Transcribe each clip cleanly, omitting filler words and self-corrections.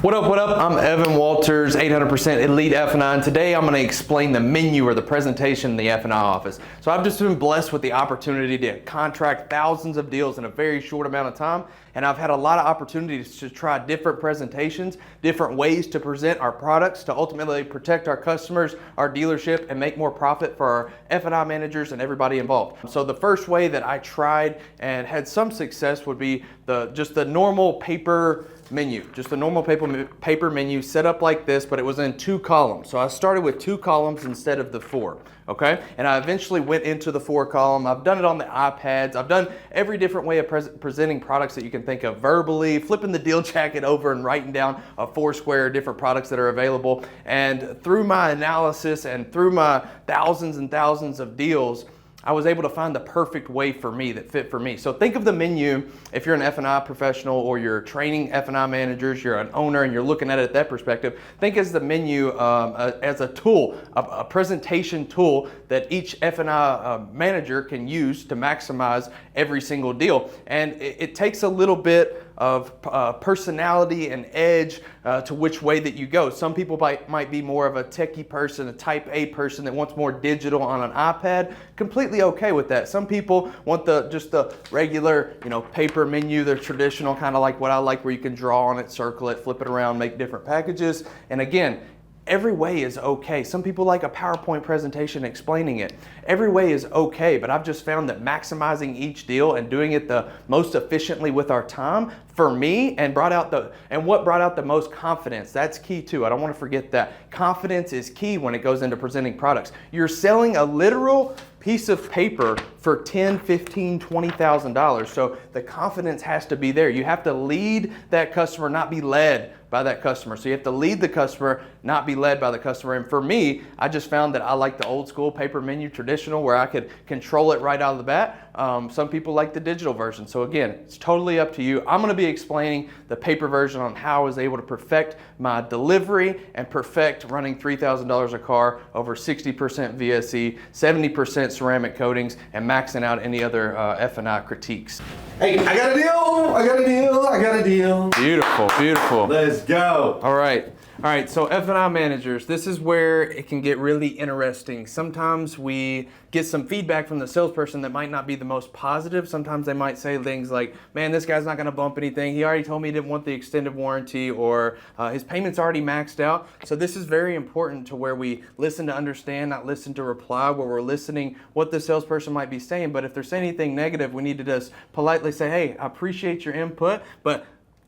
What up, what up? I'm Evan Walters, 800% Elite F&I, and today I'm going to explain the menu or the presentation in the F&I office. So I've just been blessed with the opportunity to contract thousands of deals in a very short amount of time, and I've had a lot of opportunities to try different presentations, different ways to present our products to ultimately protect our customers, our dealership, and make more profit for our F&I managers and everybody involved. So the first way that I tried and had some success would be just the normal paper menu, just a normal paper menu set up like this, but it was in 2 columns. So I started with 2 columns instead of the 4, okay? And I eventually went into the 4 column. I've done it on the iPads. I've done every different way of presenting products that you can think of verbally, flipping the deal jacket over and writing down a 4 square different products that are available. And through my analysis and through my thousands and thousands of deals, I was able to find the perfect way for me that fit for me. So think of the menu, if you're an F&I professional or you're training F&I managers, you're an owner and you're looking at it at that perspective, think as the menu as a tool, a presentation tool that each F&I manager can use to maximize every single deal. And it takes a little bit of personality and edge to which way that you go. Some people might be more of a techie person, a type A person that wants more digital on an iPad. Completely okay with that. Some people want just the regular, paper menu, the traditional kind of like what I like, where you can draw on it, circle it, flip it around, make different packages. And again, every way is okay. Some people like a PowerPoint presentation explaining it. Every way is okay, but I've just found that maximizing each deal and doing it the most efficiently with our time, for me, and what brought out the most confidence. That's key too. I don't want to forget that. Confidence is key when it goes into presenting products. You're selling a literal piece of paper for $10,000, $15,000, $20,000. So the confidence has to be there. You have to lead that customer, not be led by that customer. So you have to lead the customer, not be led by the customer. And for me, I just found that I like the old school paper menu, traditional, where I could control it right out of the bat. Some people like the digital version. So again, it's totally up to you. I'm going to be explaining the paper version on how I was able to perfect my delivery and perfect running $3,000 a car over 60% VSE, 70% ceramic coatings, and maxing out any other F&I critiques. Hey, I got a deal! I got a deal! I got a deal! Beautiful, beautiful. Let's go! All right, so F&I managers, this is where it can get really interesting. Sometimes we get some feedback from the salesperson that might not be the most positive. Sometimes they might say things like, man, this guy's not gonna bump anything. He already told me he didn't want the extended warranty, or his payment's already maxed out. So this is very important to where we listen to understand, not listen to reply, where we're listening what the salesperson might be saying. But if they're saying anything negative, we need to just politely say, hey, I appreciate your input, but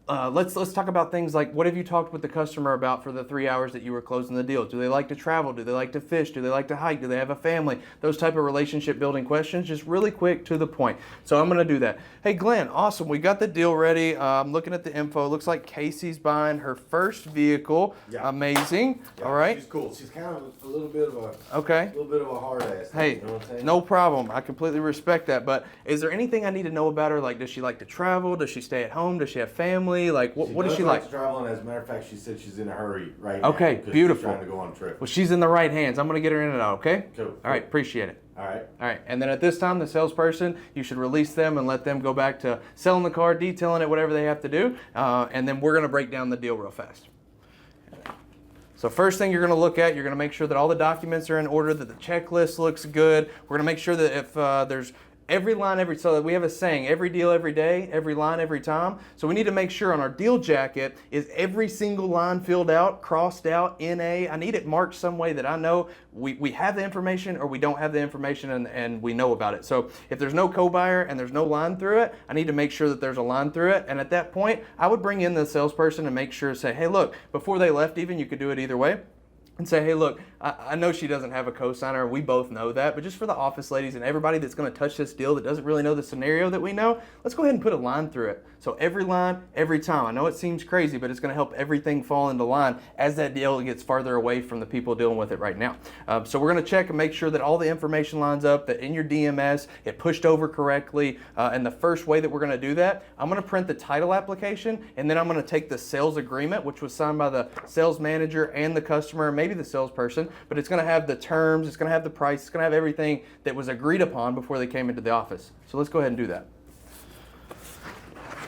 let's talk about things like, what have you talked with the customer about for the 3 hours that you were closing the deal? Do they like to travel? Do they like to fish? Do they like to hike? Do they have a family? Those type of relationship building questions, just really quick to the point. So I'm going to do that. Hey Glenn, awesome. We got the deal ready. I'm looking at the info. It looks like Casey's buying her first vehicle. Yeah. Amazing. Yeah, all right. She's cool. She's kind of a little bit of a hard ass. Hey, you know what I'm saying? No problem. I completely respect that. But is there anything I need to know about her? Like, does she like to travel? Does she stay at home? Does she have family? Like, what does she like? Traveling. As a matter of fact, she said she's in a hurry right now. Okay, beautiful. She's trying to go on a trip. Well, she's in the right hands. I'm going to get her in and out, okay? Cool. All right, appreciate it. All right. All right, and then at this time, the salesperson, you should release them and let them go back to selling the car, detailing it, whatever they have to do, and then we're going to break down the deal real fast. So first thing you're going to look at, you're going to make sure that all the documents are in order, that the checklist looks good. We're going to make sure that if there's every line, so that we have a saying, every deal, every day, every line, every time. So we need to make sure on our deal jacket is every single line filled out, crossed out, NA. I need it marked some way that I know we have the information or we don't have the information and we know about it. So if there's no co-buyer and there's no line through it, I need to make sure that there's a line through it. And at that point, I would bring in the salesperson and make sure, say, hey, look, before they left even, you could do it either way. And say, hey, look, I know she doesn't have a co-signer. We both know that. But just for the office ladies and everybody that's going to touch this deal that doesn't really know the scenario that we know, let's go ahead and put a line through it. So every line, every time. I know it seems crazy, but it's going to help everything fall into line as that deal gets farther away from the people dealing with it right now. So we're going to check and make sure that all the information lines up, that in your DMS, it pushed over correctly. And the first way that we're going to do that, I'm going to print the title application, and then I'm going to take the sales agreement, which was signed by the sales manager and the customer, maybe the salesperson, but it's going to have the terms, it's going to have the price, it's going to have everything that was agreed upon before they came into the office. So let's go ahead and do that.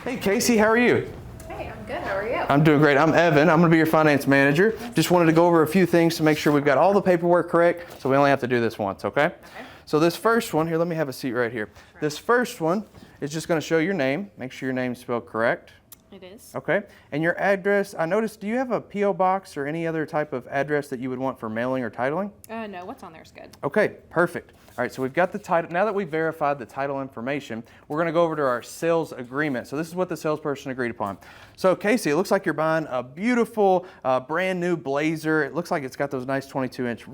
Hey Casey, how are you? Hey, I'm good. How are you? I'm doing great. I'm Evan. I'm going to be your finance manager. Just wanted to go over a few things to make sure we've got all the paperwork correct, so we only have to do this once, okay? So this first one, here, let me have a seat right here. Sure. This first one is just going to show your name. Make sure your name's spelled correct. It is. Okay. And your address, I noticed, do you have a P.O. box or any other type of address that you would want for mailing or titling? No, what's on there is good. Okay, perfect. All right, so we've got the title. Now that we've verified the title information, we're going to go over to our sales agreement. So this is what the salesperson agreed upon. So Casey, it looks like you're buying a beautiful brand new Blazer. It looks like it's got those nice 22-inch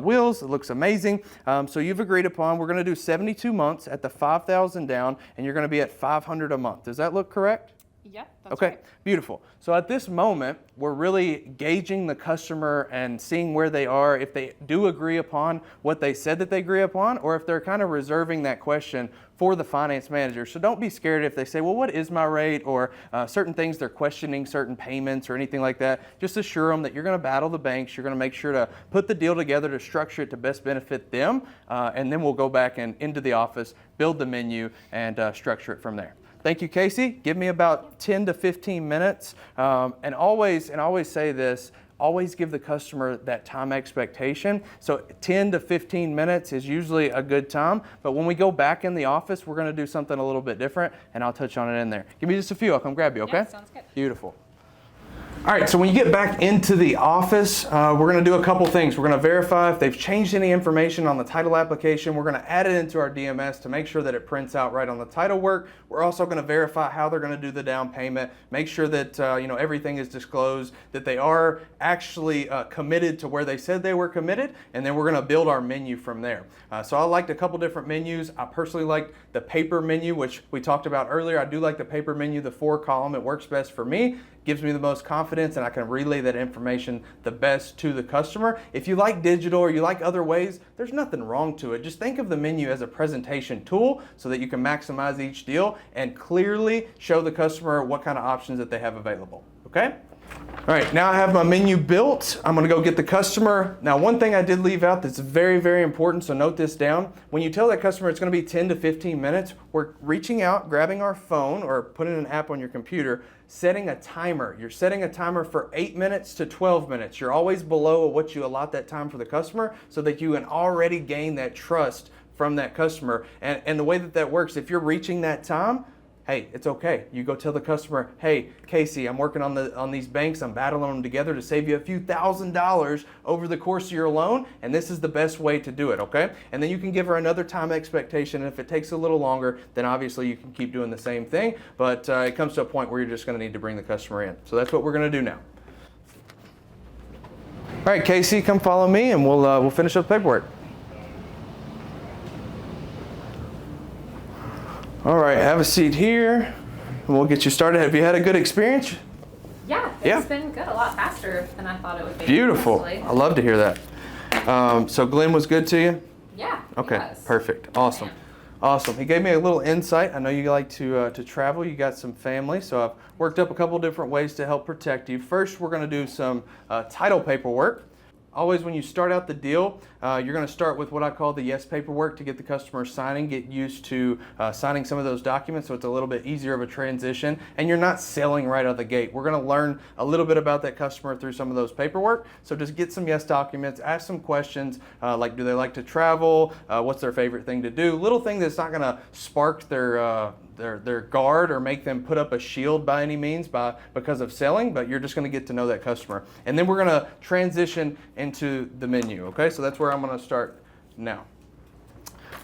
wheels. It looks amazing. So you've agreed upon, we're going to do 72 months at the $5,000 down, and you're going to be at $500 a month. Does that look correct? Yep, that's okay, right. Beautiful. So at this moment, we're really gauging the customer and seeing where they are, if they do agree upon what they said that they agree upon, or if they're kind of reserving that question for the finance manager. So don't be scared if they say, well, what is my rate? Or certain things, they're questioning certain payments or anything like that. Just assure them that you're going to battle the banks. You're going to make sure to put the deal together to structure it to best benefit them. And then we'll go back and into the office, build the menu, and structure it from there. Thank you, Casey. Give me about 10 to 15 minutes. And always say this, always give the customer that time expectation. So 10 to 15 minutes is usually a good time. But when we go back in the office, we're going to do something a little bit different, and I'll touch on it in there. Give me just a few. I'll come grab you, okay? Yeah, sounds good. Beautiful. All right, so when you get back into the office, we're going to do a couple things. We're going to verify if they've changed any information on the title application. We're going to add it into our DMS to make sure that it prints out right on the title work. We're also going to verify how they're going to do the down payment, make sure that everything is disclosed, that they are actually committed to where they said they were committed, and then we're going to build our menu from there. So I liked a couple different menus. I personally liked the paper menu, which we talked about earlier. I do like the paper menu, the 4-column. It works best for me. Gives me the most confidence, and I can relay that information the best to the customer. If you like digital or you like other ways, there's nothing wrong to it. Just think of the menu as a presentation tool so that you can maximize each deal and clearly show the customer what kind of options that they have available. Okay? All right, now I have my menu built. I'm going to go get the customer. Now, one thing I did leave out that's very, very important, so note this down. When you tell that customer it's going to be 10 to 15 minutes, we're reaching out, grabbing our phone or putting an app on your computer, setting a timer. You're setting a timer for 8 minutes to 12 minutes. You're always below what you allot that time for the customer so that you can already gain that trust from that customer. And the way that works, if you're reaching that time, hey, it's okay. You go tell the customer, hey, Casey, I'm working on these banks. I'm battling them together to save you a few $1,000s over the course of your loan, and this is the best way to do it, okay? And then you can give her another time expectation, and if it takes a little longer, then obviously you can keep doing the same thing, but it comes to a point where you're just going to need to bring the customer in. So that's what we're going to do now. All right, Casey, come follow me, and we'll finish up the paperwork. All right, have a seat here, and we'll get you started. Have you had a good experience? Yeah, it's been good. A lot faster than I thought it would be. Beautiful. Honestly. I love to hear that. So Glenn was good to you? Yeah. Okay, perfect. Awesome. Man. Awesome. He gave me a little insight. I know you like to travel. You got some family, so I've worked up a couple different ways to help protect you. First, we're going to do some title paperwork. Always when you start out the deal, you're going to start with what I call the yes paperwork to get the customer signing, get used to signing some of those documents so it's a little bit easier of a transition, and you're not selling right out of the gate. We're going to learn a little bit about that customer through some of those paperwork, so just get some yes documents, ask some questions like do they like to travel, what's their favorite thing to do, little thing that's not going to spark their guard or make them put up a shield by any means because of selling, but you're just going to get to know that customer. And then we're going to transition into the menu, okay? So that's where I'm going to start now.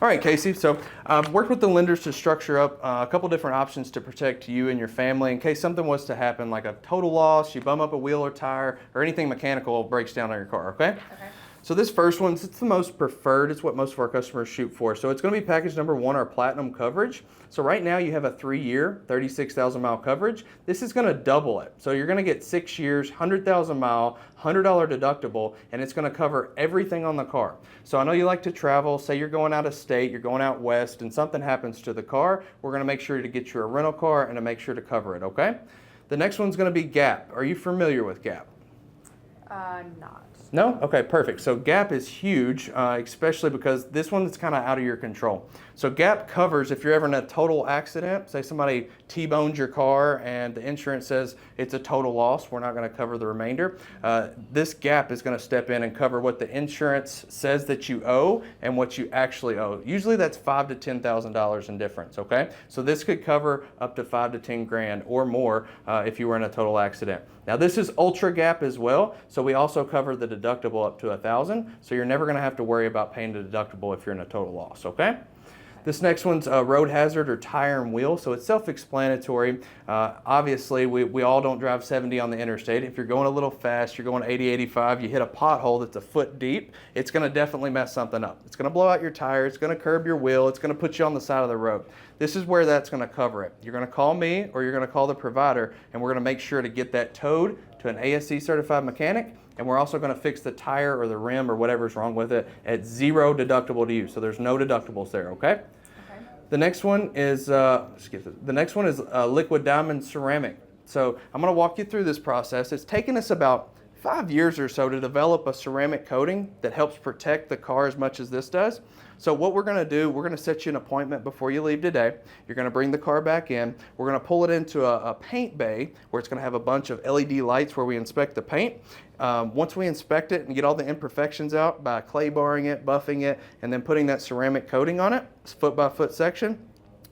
All right, Casey, so I've worked with the lenders to structure up a couple different options to protect you and your family in case something was to happen, like a total loss, you bum up a wheel or tire, or anything mechanical breaks down on your car, okay? Okay. So this first one, it's the most preferred. It's what most of our customers shoot for. So it's going to be package number 1, our platinum coverage. So right now you have a 3-year, 36,000 mile coverage. This is going to double it. So you're going to get 6 years, 100,000 mile, $100 deductible, and it's going to cover everything on the car. So I know you like to travel. Say you're going out of state, you're going out west, and something happens to the car. We're going to make sure to get you a rental car and to make sure to cover it, okay? The next one's going to be GAP. Are you familiar with GAP? Not. No? Okay, perfect. So gap is huge, especially because this one is kind of out of your control. So gap covers if you're ever in a total accident, say somebody T-bones your car and the insurance says it's a total loss, we're not going to cover the remainder. This gap is going to step in and cover what the insurance says that you owe and what you actually owe. Usually that's $5,000 to $10,000 in difference, okay? So this could cover up to 5 to 10 grand or more if you were in a total accident. Now this is ultra gap as well, so we also cover the deductible up to $1,000, so you're never going to have to worry about paying the deductible if you're in a total loss, okay? This next one's road hazard or tire and wheel, so it's self-explanatory. Obviously, we all don't drive 70 on the interstate. If you're going a little fast, you're going 80, 85, you hit a pothole that's a foot deep, it's going to definitely mess something up. It's going to blow out your tire, it's going to curb your wheel, it's going to put you on the side of the road. This is where that's going to cover it. You're going to call me or you're going to call the provider, and we're going to make sure to get that towed to an ASC certified mechanic, and we're also going to fix the tire or the rim or whatever's wrong with it at zero deductible to you. So there's no deductibles there, okay? The next one is liquid diamond ceramic. So I'm going to walk you through this process. It's taken us about 5 years or so to develop a ceramic coating that helps protect the car as much as this does. So what we're going to do, we're going to set you an appointment before you leave today. You're going to bring the car back in. We're going to pull it into a paint bay where it's going to have a bunch of LED lights where we inspect the paint. Once we inspect it and get all the imperfections out by clay barring it, buffing it, and then putting that ceramic coating on it, foot by foot section,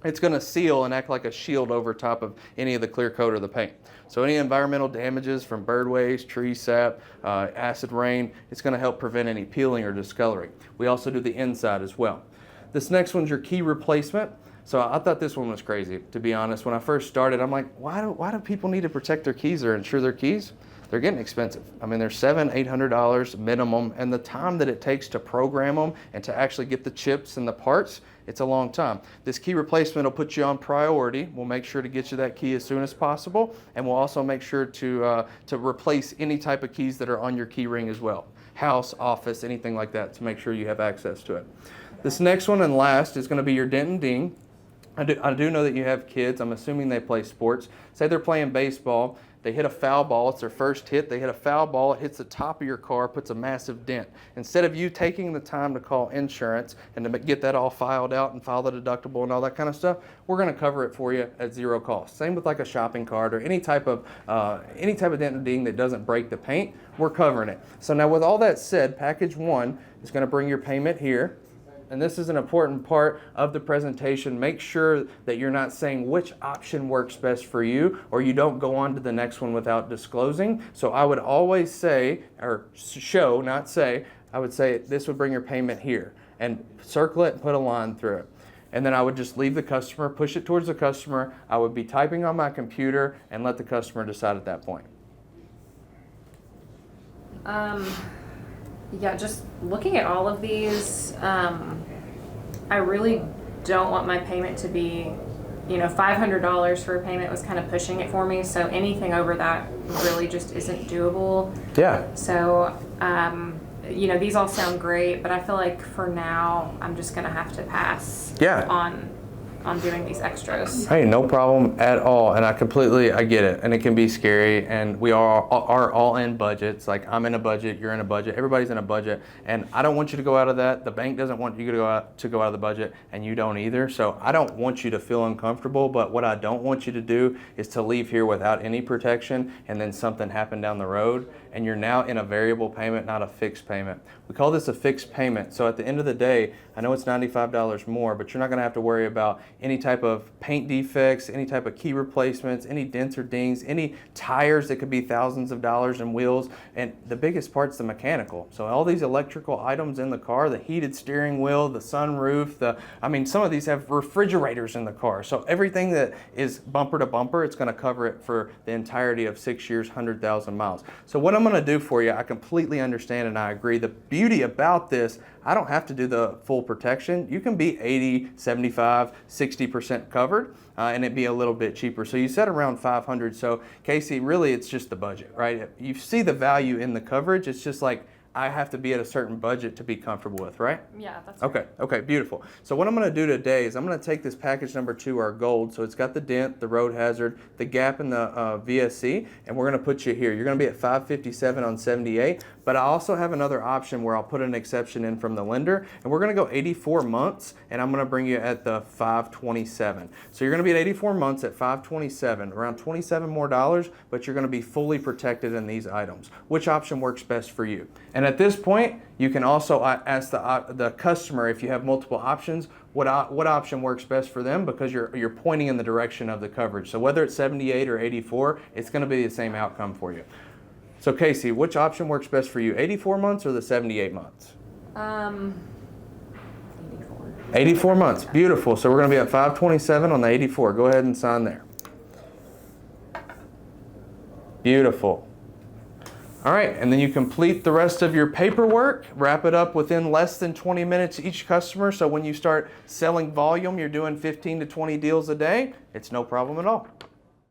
it's going to seal and act like a shield over top of any of the clear coat or the paint. So any environmental damages from bird waste, tree sap, acid rain, it's going to help prevent any peeling or discoloring. We also do the inside as well. This next one's your key replacement. So I thought this one was crazy, to be honest. When I first started, I'm like, why do people need to protect their keys or insure their keys? They're getting expensive. I mean, they're $700, $800 minimum, and the time that it takes to program them and to actually get the chips and the parts, it's a long time. This key replacement will put you on priority. We'll make sure to get you that key as soon as possible, and we'll also make sure to replace any type of keys that are on your key ring as well. House, office, anything like that, to make sure you have access to it. This next one and last is going to be your dent and ding. I do know that you have kids. I'm assuming they play sports. Say they're playing baseball. They hit a foul ball. It's their first hit. They hit a foul ball. It hits the top of your car, puts a massive dent. Instead of you taking the time to call insurance and to get that all filed out and file the deductible and all that kind of stuff, we're going to cover it for you at zero cost. Same with like a shopping cart or any type of dent and ding that doesn't break the paint. We're covering it. So now with all that said, package one is going to bring your payment here. And this is an important part of the presentation. Make sure that you're not saying which option works best for you, or you don't go on to the next one without disclosing. So I would always say, or show, not say, I would say this would bring your payment here, and circle it and put a line through it. And then I would just leave the customer, push it towards the customer. I would be typing on my computer and let the customer decide at that point. Yeah, just looking at all of these, I really don't want my payment to be, $500 for a payment was kind of pushing it for me. So anything over that really just isn't doable. Yeah. So, these all sound great, but I feel like for now, I'm just going to have to pass on doing these extras. Hey, no problem at all. And I get it. And it can be scary. And we are all in budgets. Like I'm in a budget, you're in a budget, everybody's in a budget. And I don't want you to go out of that. The bank doesn't want you to go out of the budget, and you don't either. So I don't want you to feel uncomfortable, but what I don't want you to do is to leave here without any protection and then something happen down the road and you're now in a variable payment, not a fixed payment. We call this a fixed payment. So at the end of the day, I know it's $95 more, but you're not gonna have to worry about any type of paint defects, any type of key replacements, any dents or dings, any tires that could be thousands of dollars in wheels, and the biggest part's the mechanical. So all these electrical items in the car, the heated steering wheel, the sunroof, some of these have refrigerators in the car. So everything that is bumper to bumper, it's gonna cover it for the entirety of 6 years, 100,000 miles. So what I'm gonna do for you, I completely understand and I agree. The beauty about this, I don't have to do the full protection. You can be 80, 75, 60% covered and it'd be a little bit cheaper. So you said around 500. So Casey, really it's just the budget, right? You see the value in the coverage. It's just like, I have to be at a certain budget to be comfortable with, right? Yeah, that's Okay, okay, beautiful. So what I'm gonna do today is I'm gonna take this package number 2, our gold, so it's got the dent, the road hazard, the gap, and the VSC, and we're gonna put you here. You're gonna be at 557 on 78, but I also have another option where I'll put an exception in from the lender, and we're gonna go 84 months, and I'm gonna bring you at the 527. So you're gonna be at 84 months at 527, around $27 more, but you're gonna be fully protected in these items. Which option works best for you? And at this point, you can also ask the customer, if you have multiple options, what option works best for them, because you're pointing in the direction of the coverage. So whether it's 78 or 84, it's going to be the same outcome for you. So Casey, which option works best for you, 84 months or the 78 months? 84. 84 months, beautiful. So we're going to be at 527 on the 84. Go ahead and sign there. Beautiful. All right, and then you complete the rest of your paperwork, wrap it up within less than 20 minutes each customer. So when you start selling volume, you're doing 15 to 20 deals a day, it's no problem at all.